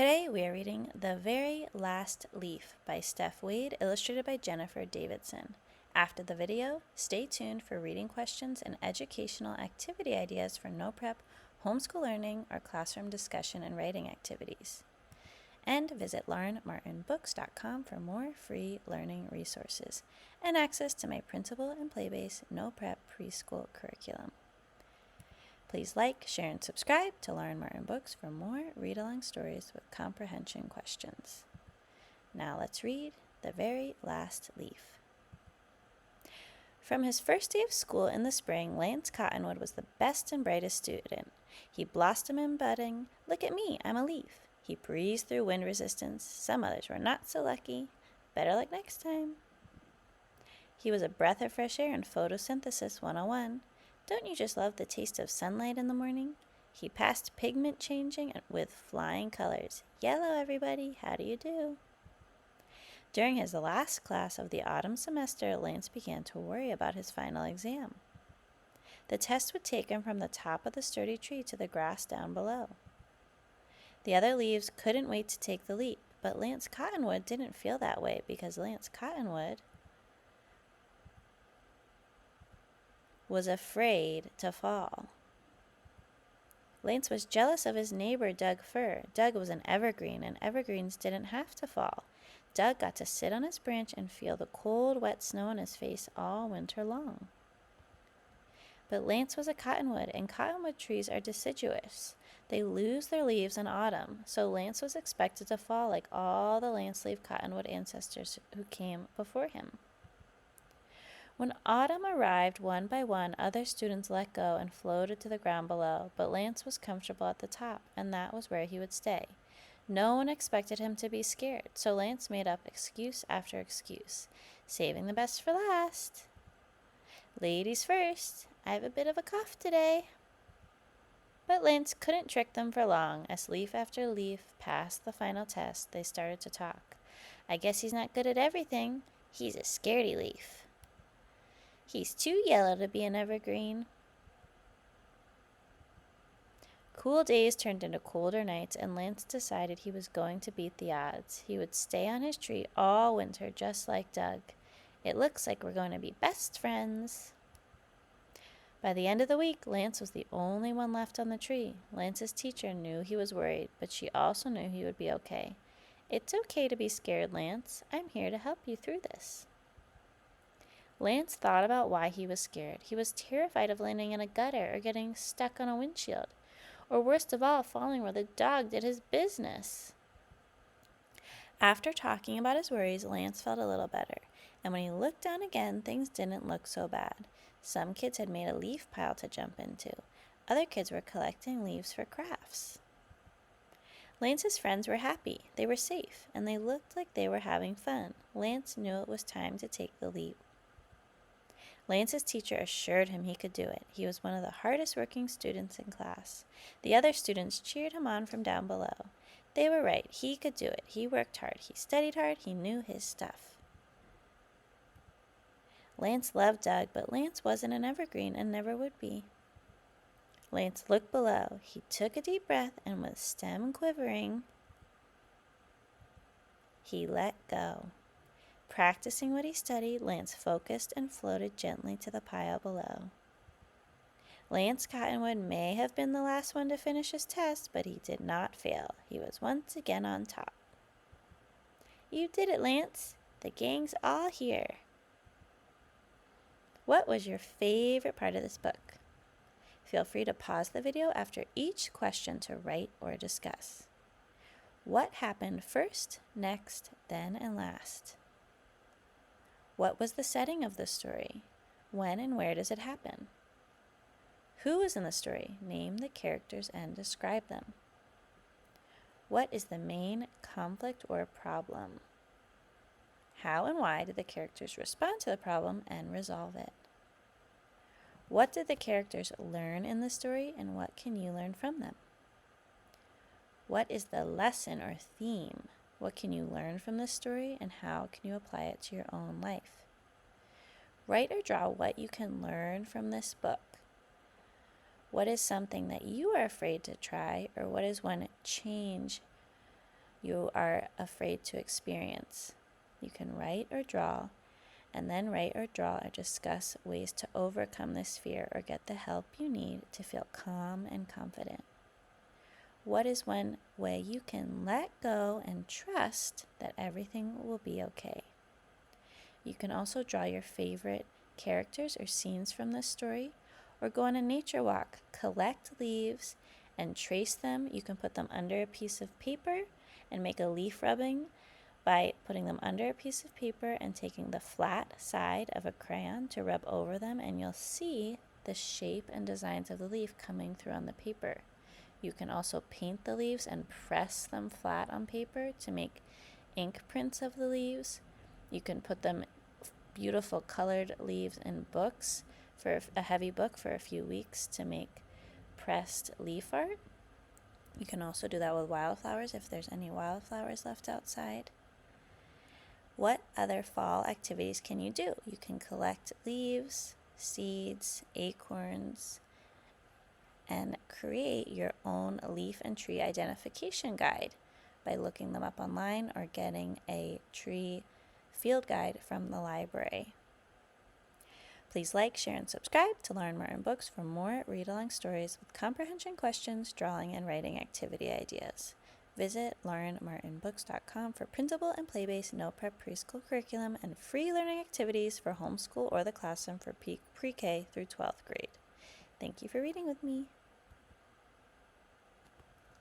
Today we are reading The Very Last Leaf by Stef Wade, illustrated by Jennifer Davison. After the video, stay tuned for reading questions and educational activity ideas for no prep, homeschool learning, or classroom discussion and writing activities. And visit laurenmartinbooks.com for more free learning resources and access to my printable and play-based no prep preschool curriculum. Please like, share, and subscribe to Lauren Martin Books for more read-along stories with comprehension questions. Now let's read The Very Last Leaf. From his first day of school in the spring, Lance Cottonwood was the best and brightest student. He blossomed and budding. Look at me, I'm a leaf. He breezed through wind resistance. Some others were not so lucky. Better luck next time. He was a breath of fresh air in photosynthesis 101. Don't you just love the taste of sunlight in the morning? He passed pigment changing with flying colors. Yellow, everybody, how do you do? During his last class of the autumn semester, Lance began to worry about his final exam. The test would take him from the top of the sturdy tree to the grass down below. The other leaves couldn't wait to take the leap, but Lance Cottonwood didn't feel that way because Lance Cottonwood was afraid to fall. Lance was jealous of his neighbor Doug Fir. Doug was an evergreen, and evergreens didn't have to fall. Doug got to sit on his branch and feel the cold, wet snow on his face all winter long. But Lance was a cottonwood, and cottonwood trees are deciduous. They lose their leaves in autumn, so Lance was expected to fall like all the lance-leaf cottonwood ancestors who came before him. When autumn arrived, one by one, other students let go and floated to the ground below, but Lance was comfortable at the top, and that was where he would stay. No one expected him to be scared, so Lance made up excuse after excuse, saving the best for last. Ladies first, I have a bit of a cough today. But Lance couldn't trick them for long. As leaf after leaf passed the final test, they started to talk. I guess he's not good at everything. He's a scaredy leaf. He's too yellow to be an evergreen. Cool days turned into colder nights, and Lance decided he was going to beat the odds. He would stay on his tree all winter, just like Doug. It looks like we're going to be best friends. By the end of the week, Lance was the only one left on the tree. Lance's teacher knew he was worried, but she also knew he would be okay. It's okay to be scared, Lance. I'm here to help you through this. Lance thought about why he was scared. He was terrified of landing in a gutter or getting stuck on a windshield, or worst of all, falling where the dog did his business. After talking about his worries, Lance felt a little better, and when he looked down again, things didn't look so bad. Some kids had made a leaf pile to jump into. Other kids were collecting leaves for crafts. Lance's friends were happy. They were safe, and they looked like they were having fun. Lance knew it was time to take the leap. Lance's teacher assured him he could do it. He was one of the hardest working students in class. The other students cheered him on from down below. They were right. He could do it. He worked hard. He studied hard. He knew his stuff. Lance loved Doug, but Lance wasn't an evergreen and never would be. Lance looked below. He took a deep breath, and with stem quivering, he let go. Practicing what he studied, Lance focused and floated gently to the pile below. Lance Cottonwood may have been the last one to finish his test, but he did not fail. He was once again on top. You did it, Lance. The gang's all here. What was your favorite part of this book? Feel free to pause the video after each question to write or discuss. What happened first, next, then, and last? What was the setting of the story? When and where does it happen? Who is in the story? Name the characters and describe them. What is the main conflict or problem? How and why did the characters respond to the problem and resolve it? What did the characters learn in the story, and what can you learn from them? What is the lesson or theme? What can you learn from this story, and how can you apply it to your own life? Write or draw what you can learn from this book. What is something that you are afraid to try, or what is one change you are afraid to experience. You can write or draw, and then write or draw or discuss ways to overcome this fear or get the help you need to feel calm and confident. What is one way you can let go and trust that everything will be okay? You can also draw your favorite characters or scenes from this story, or go on a nature walk, collect leaves and trace them. You can put them under a piece of paper and make a leaf rubbing by putting them under a piece of paper and taking the flat side of a crayon to rub over them, and you'll see the shape and designs of the leaf coming through on the paper. You can also paint the leaves and press them flat on paper to make ink prints of the leaves. You can put them beautiful colored leaves in books for a heavy book for a few weeks to make pressed leaf art. You can also do that with wildflowers if there's any wildflowers left outside. What other fall activities can you do? You can collect leaves, seeds, acorns, and create your own leaf and tree identification guide by looking them up online or getting a tree field guide from the library. Please like, share, and subscribe to Lauren Martin Books for more read-along stories with comprehension questions, drawing, and writing activity ideas. Visit laurenmartinbooks.com for printable and play-based no-prep preschool curriculum and free learning activities for homeschool or the classroom for pre-K through 12th grade. Thank you for reading with me.